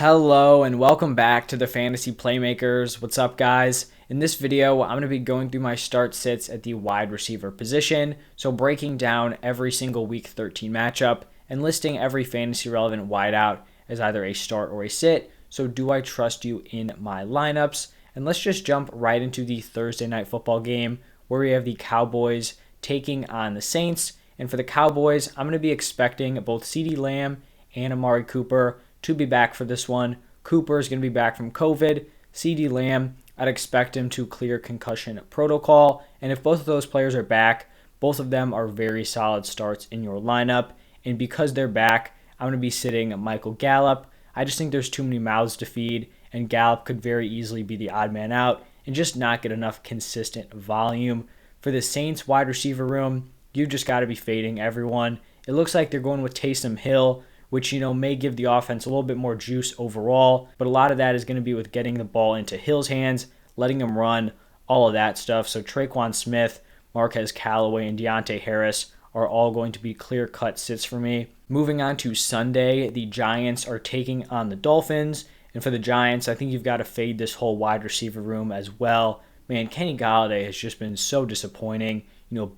Hello and welcome back to the Fantasy Playmakers. What's up, guys? In this video, I'm going to be going through my start sits at the wide receiver position, so breaking down every single Week 13 matchup and listing every fantasy relevant wideout as either a start or a sit. So do I trust you in my lineups? And let's just jump right into the Thursday night football game where we have the Cowboys taking on the Saints. And for the Cowboys, I'm going to be expecting both CeeDee Lamb and Amari Cooper to be back for this one. Cooper is going to be back from COVID. CeeDee Lamb, I'd expect him to clear concussion protocol. And if both of those players are back, both of them are very solid starts in your lineup. And because they're back, I'm going to be sitting Michael Gallup. I just think there's too many mouths to feed, and Gallup could very easily be the odd man out and just not get enough consistent volume. For the Saints wide receiver room, you just got to be fading everyone. It looks like they're going with Taysom Hill, which, may give the offense a little bit more juice overall. But a lot of that is going to be with getting the ball into Hill's hands, letting him run, all of that stuff. So Traquan Smith, Marquez Callaway, and Deontay Harris are all going to be clear-cut sits for me. Moving on to Sunday, the Giants are taking on the Dolphins. And for the Giants, I think you've got to fade this whole wide receiver room as well. Man, Kenny Golladay has just been so disappointing.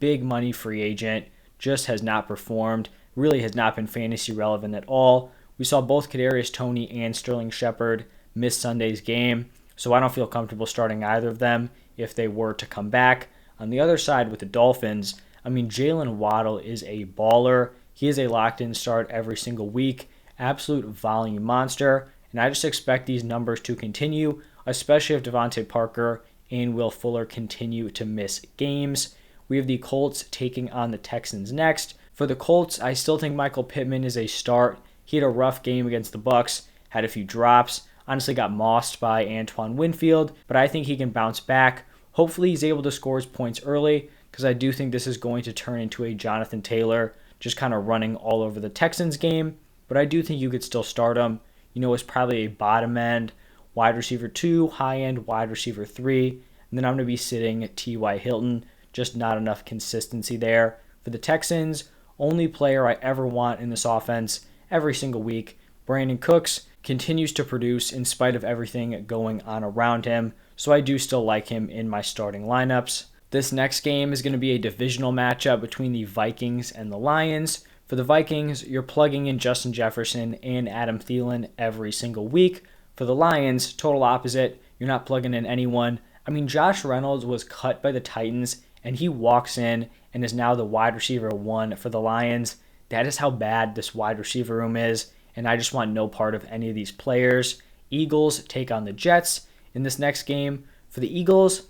Big money free agent, just has not performed. Really has not been fantasy relevant at all. We saw both Kadarius Toney and Sterling Shepard miss Sunday's game, so I don't feel comfortable starting either of them if they were to come back. On the other side with the Dolphins, Jalen Waddle is a baller. He is a locked-in start every single week, absolute volume monster, and I just expect these numbers to continue, especially if Devontae Parker and Will Fuller continue to miss games. We have the Colts taking on the Texans next. For the Colts, I still think Michael Pittman is a start. He had a rough game against the Bucs, had a few drops, honestly got mossed by Antoine Winfield, but I think he can bounce back. Hopefully he's able to score his points early, because I do think this is going to turn into a Jonathan Taylor just kind of running all over the Texans game, but I do think you could still start him. It's probably a bottom end wide receiver 2, high end wide receiver 3, and then I'm going to be sitting T.Y. Hilton, just not enough consistency there. For the Texans, only player I ever want in this offense every single week, Brandon Cooks, continues to produce in spite of everything going on around him, so I do still like him in my starting lineups. This next game is going to be a divisional matchup between the Vikings and the Lions. For the Vikings, you're plugging in Justin Jefferson and Adam Thielen every single week. For the Lions, total opposite. You're not plugging in anyone. Josh Reynolds was cut by the Titans, and he walks in and is now the wide receiver 1 for the Lions. That is how bad this wide receiver room is, and I just want no part of any of these players. Eagles take on the Jets in this next game. For the Eagles,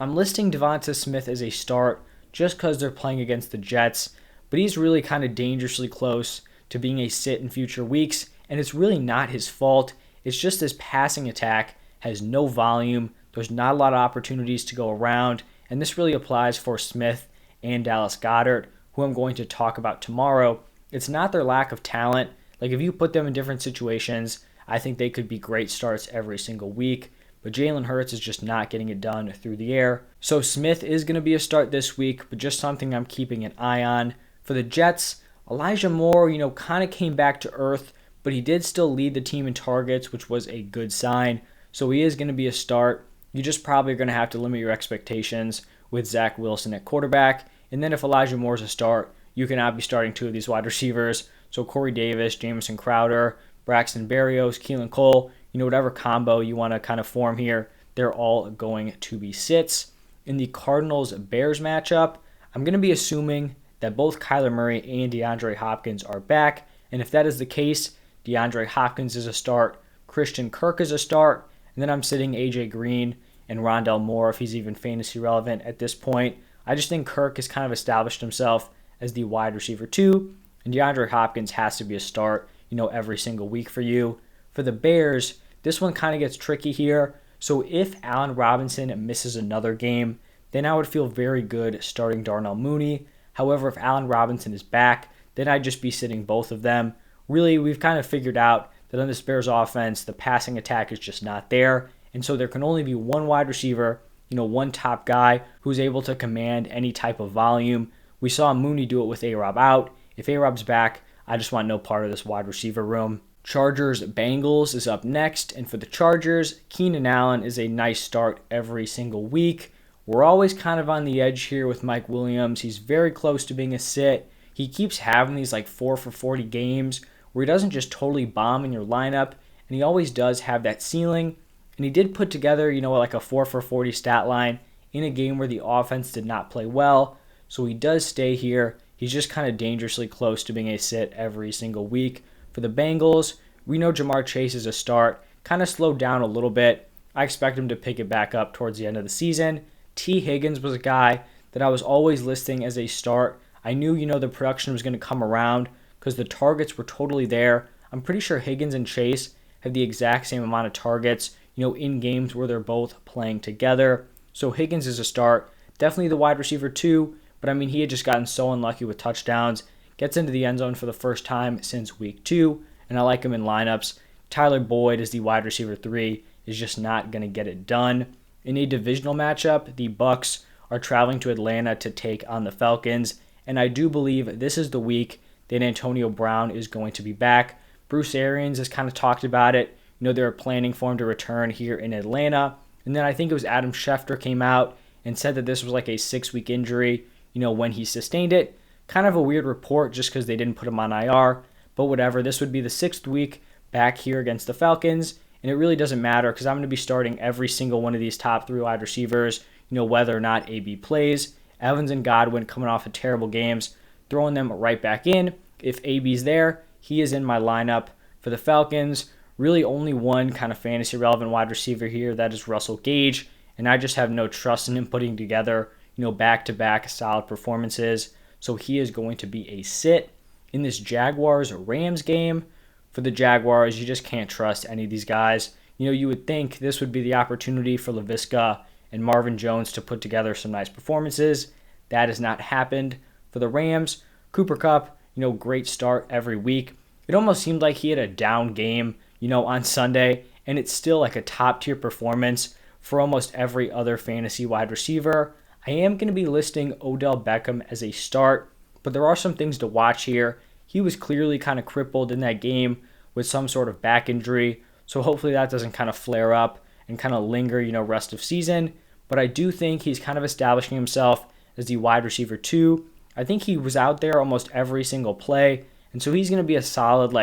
I'm listing Devonta Smith as a start just because they're playing against the Jets, but he's really kind of dangerously close to being a sit in future weeks, and it's really not his fault. It's just this passing attack has no volume. There's not a lot of opportunities to go around, and this really applies for Smith and Dallas Goedert, who I'm going to talk about tomorrow. It's not their lack of talent. If you put them in different situations, I think they could be great starts every single week, but Jalen Hurts is just not getting it done through the air. So Smith is going to be a start this week, but just something I'm keeping an eye on. For the Jets, Elijah Moore, kind of came back to earth, but he did still lead the team in targets, which was a good sign. So he is going to be a start. You just probably are going to have to limit your expectations with Zach Wilson at quarterback. And then if Elijah Moore's a start, you cannot be starting 2 of these wide receivers. So Corey Davis, Jamison Crowder, Braxton Berrios, Keelan Cole, whatever combo you want to kind of form here, they're all going to be sits. In the Cardinals Bears matchup, I'm going to be assuming that both Kyler Murray and DeAndre Hopkins are back. And if that is the case, DeAndre Hopkins is a start, Christian Kirk is a start, and then I'm sitting AJ Green and Rondell Moore if he's even fantasy relevant at this point. I just think Kirk has kind of established himself as the wide receiver 2, and DeAndre Hopkins has to be a start, every single week for you. For the Bears, this one kind of gets tricky here. So if Allen Robinson misses another game, then I would feel very good starting Darnell Mooney. However, if Allen Robinson is back, then I'd just be sitting both of them. Really, we've kind of figured out that on this Bears offense, the passing attack is just not there, and so there can only be one wide receiver, one top guy who's able to command any type of volume. We saw Mooney do it with A-Rob out. If A-Rob's back, I just want no part of this wide receiver room. Chargers Bengals is up next, and for the Chargers, Keenan Allen is a nice start every single week. We're always kind of on the edge here with Mike Williams. He's very close to being a sit. He keeps having these like 4 for 40 games where he doesn't just totally bomb in your lineup, and he always does have that ceiling. And he did put together, like a 4 for 40 stat line in a game where the offense did not play well. So he does stay here. He's just kind of dangerously close to being a sit every single week. For the Bengals, we know Jamar Chase is a start. Kind of slowed down a little bit. I expect him to pick it back up towards the end of the season. T. Higgins was a guy that I was always listing as a start. I knew, the production was going to come around because the targets were totally there. I'm pretty sure Higgins and Chase have the exact same amount of targets, in games where they're both playing together. So Higgins is a start. Definitely the wide receiver 2, but he had just gotten so unlucky with touchdowns. Gets into the end zone for the first time since week 2, and I like him in lineups. Tyler Boyd is the wide receiver 3, is just not going to get it done. In a divisional matchup, the Bucs are traveling to Atlanta to take on the Falcons, and I do believe this is the week that Antonio Brown is going to be back. Bruce Arians has kind of talked about it. They're planning for him to return here in Atlanta. And then I think it was Adam Schefter came out and said that this was like a 6-week injury, when he sustained it. Kind of a weird report just because they didn't put him on IR, but whatever. This would be the 6th week back here against the Falcons, and it really doesn't matter because I'm going to be starting every single one of these top 3 wide receivers, whether or not AB plays. Evans and Godwin coming off of terrible games, throwing them right back in. If AB's there, he is in my lineup. For the Falcons, really only one kind of fantasy relevant wide receiver here, that is Russell Gage, and I just have no trust in him putting together, back-to-back solid performances. So he is going to be a sit. In this Jaguars-Rams game, for the Jaguars, you just can't trust any of these guys. You would think this would be the opportunity for Laviska and Marvin Jones to put together some nice performances. That has not happened. For the Rams, Cooper Kupp, great start every week. It almost seemed like he had a down game, on Sunday, and it's still like a top-tier performance for almost every other fantasy wide receiver. I am going to be listing Odell Beckham as a start, but there are some things to watch here. He was clearly kind of crippled in that game with some sort of back injury, so hopefully that doesn't kind of flare up and kind of linger, rest of season. But I do think he's kind of establishing himself as the wide receiver 2. I think he was out there almost every single play, and so he's going to be a solid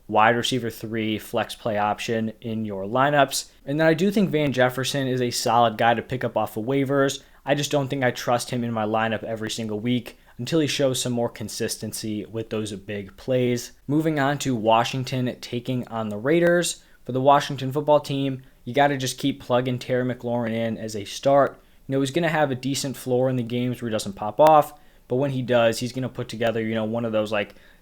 wide receiver 3 flex play option in your lineups. And then I do think Van Jefferson is a solid guy to pick up off of waivers. I just don't think I trust him in my lineup every single week until he shows some more consistency with those big plays. Moving on to Washington taking on the Raiders. For the Washington football team, you got to just keep plugging Terry McLaurin in as a start. He's going to have a decent floor in the games where he doesn't pop off, but when he does, he's going to put together, one of those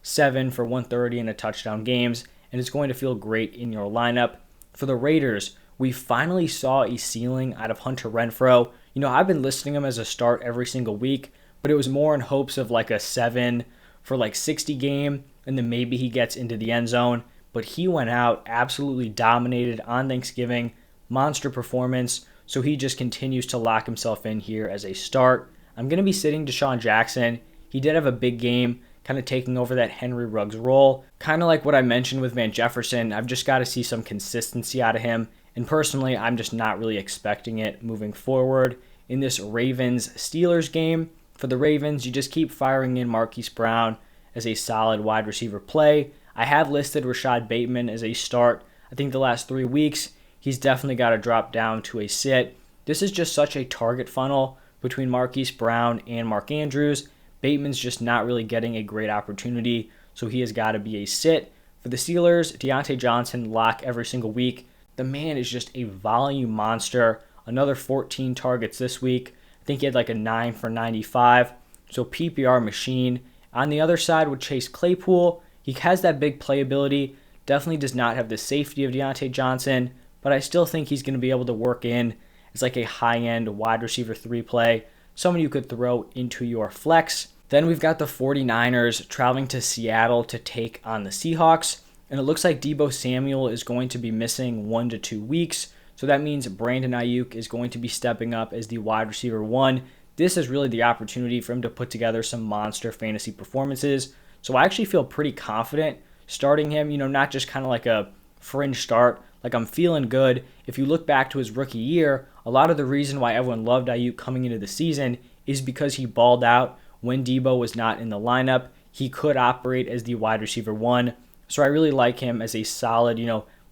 7 for 130 and a touchdown games, and it's going to feel great in your lineup. For the Raiders, we finally saw a ceiling out of Hunter Renfrow. I've been listing him as a start every single week, but it was more in hopes of a 7 for 60 game, and then maybe he gets into the end zone. But he went out, absolutely dominated on Thanksgiving, monster performance, so he just continues to lock himself in here as a start. I'm going to be sitting Deshaun Jackson. He did have a big game, kind of taking over that Henry Ruggs role. Kind of like what I mentioned with Van Jefferson, I've just got to see some consistency out of him. And personally, I'm just not really expecting it moving forward. In this Ravens-Steelers game, for the Ravens, you just keep firing in Marquise Brown as a solid wide receiver play. I have listed Rashad Bateman as a start. I think the last 3 weeks, he's definitely got to drop down to a sit. This is just such a target funnel between Marquise Brown and Mark Andrews. Bateman's just not really getting a great opportunity, so he has got to be a sit. For the Steelers, Deontay Johnson lock every single week. The man is just a volume monster. Another 14 targets this week. I think he had a 9 for 95. So PPR machine. On the other side with Chase Claypool, he has that big playability. Definitely does not have the safety of Deontay Johnson, but I still think he's going to be able to work in as a high-end wide receiver 3 play. Someone you could throw into your flex. Then we've got the 49ers traveling to Seattle to take on the Seahawks. And it looks like Deebo Samuel is going to be missing 1 to 2 weeks. So that means Brandon Ayuk is going to be stepping up as the wide receiver 1. This is really the opportunity for him to put together some monster fantasy performances. So I actually feel pretty confident starting him, not just kind of like a fringe start. Like, I'm feeling good. If you look back to his rookie year, a lot of the reason why everyone loved Ayuk coming into the season is because he balled out when Debo was not in the lineup. He could operate as the wide receiver 1. So I really like him as a solid,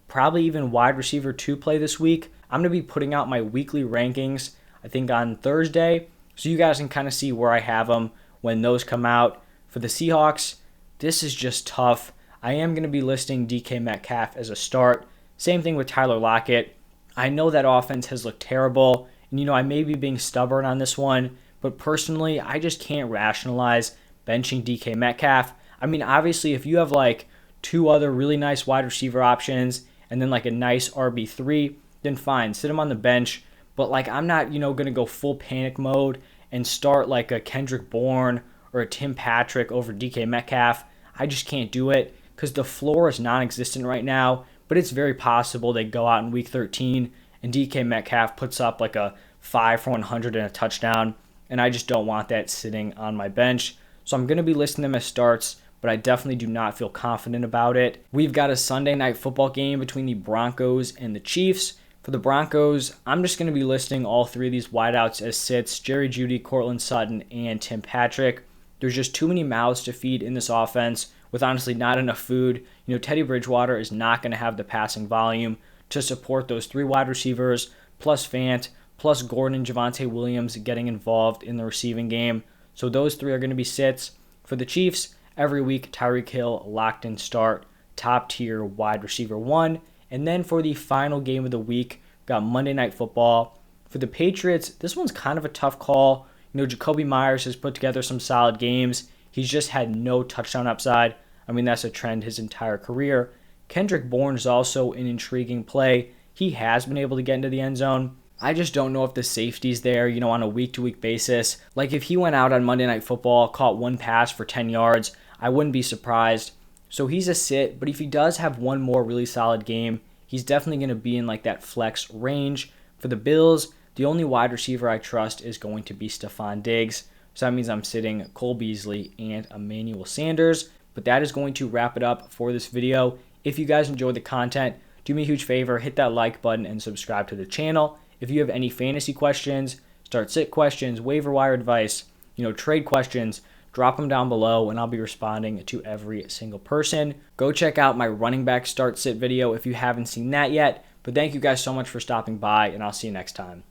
probably even wide receiver 2 play this week. I'm going to be putting out my weekly rankings, I think, on Thursday. So you guys can kind of see where I have them when those come out. For the Seahawks, this is just tough. I am going to be listing DK Metcalf as a start. Same thing with Tyler Lockett. I know that offense has looked terrible, and I may be being stubborn on this one, but personally, I just can't rationalize benching DK Metcalf. I mean, obviously, if you have like 2 other really nice wide receiver options and then like a nice RB3, then fine, sit him on the bench. But like, I'm not, going to go full panic mode and start like a Kendrick Bourne or a Tim Patrick over DK Metcalf. I just can't do it because the floor is non-existent right now, but it's very possible they go out in week 13 and DK Metcalf puts up like a 5 for 100 and a touchdown, and I just don't want that sitting on my bench. So I'm going to be listing them as starts, but I definitely do not feel confident about it. We've got a Sunday night football game between the Broncos and the Chiefs. For the Broncos, I'm just going to be listing all 3 of these wideouts as sits: Jerry Jeudy, Cortland Sutton, and Tim Patrick. There's just too many mouths to feed in this offense with honestly not enough food. Teddy Bridgewater is not going to have the passing volume to support those 3 wide receivers, plus Fant, plus Gordon and Javonte Williams getting involved in the receiving game. So those 3 are going to be sits. For the Chiefs, every week, Tyreek Hill, locked in start, top tier wide receiver 1. And then for the final game of the week, got Monday Night Football. For the Patriots, this one's kind of a tough call. Jacoby Myers has put together some solid games. He's just had no touchdown upside. I mean, that's a trend his entire career. Kendrick Bourne is also an intriguing play. He has been able to get into the end zone. I just don't know if the safety's there, on a week-to-week basis. Like, if he went out on Monday Night Football, caught 1 pass for 10 yards, I wouldn't be surprised. So he's a sit, but if he does have one more really solid game, he's definitely going to be in like that flex range. For the Bills, the only wide receiver I trust is going to be Stephon Diggs. So that means I'm sitting Cole Beasley and Emmanuel Sanders. But that is going to wrap it up for this video. If you guys enjoyed the content, do me a huge favor, hit that like button and subscribe to the channel. If you have any fantasy questions, start sit questions, waiver wire advice, trade questions, drop them down below and I'll be responding to every single person. Go check out my running back start sit video if you haven't seen that yet. But thank you guys so much for stopping by, and I'll see you next time.